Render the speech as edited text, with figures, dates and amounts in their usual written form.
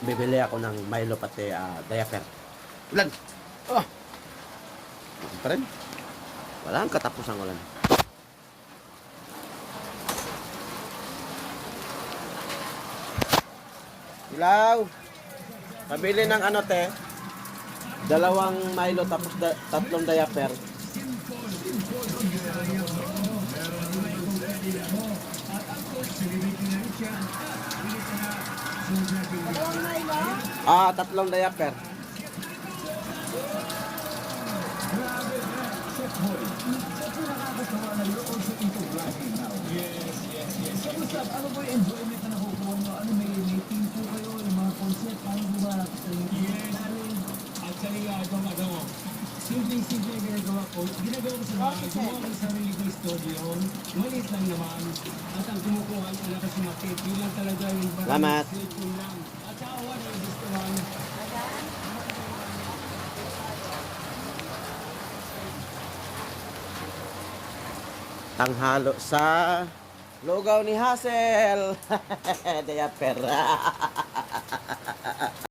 bibili ako ng Milo pati diaper. Ulan! Oh! Ano pa rin? Wala ang katapusang ulan. Ilaw! Pabili ng ano te? Dalawang Milo tapos tatlong diaper. Tatlong diaper. Kamusta? Ano po yung enjoyment na nakukuha nyo? Ano, may team po kayo, yung mga concept, paano po ba sa Actually, simple-simple yung ginagawa ko. Ginagawa ko sa bahay, gumawa ko sa sarili ko studio. Maliit lang naman. At ang kumukuha ko lang kasi makit. Yun lang talaga yung Salamat. cellphone lang. At saka one of this one. Tanghalo sa lugaw ni Hassel. Diaper.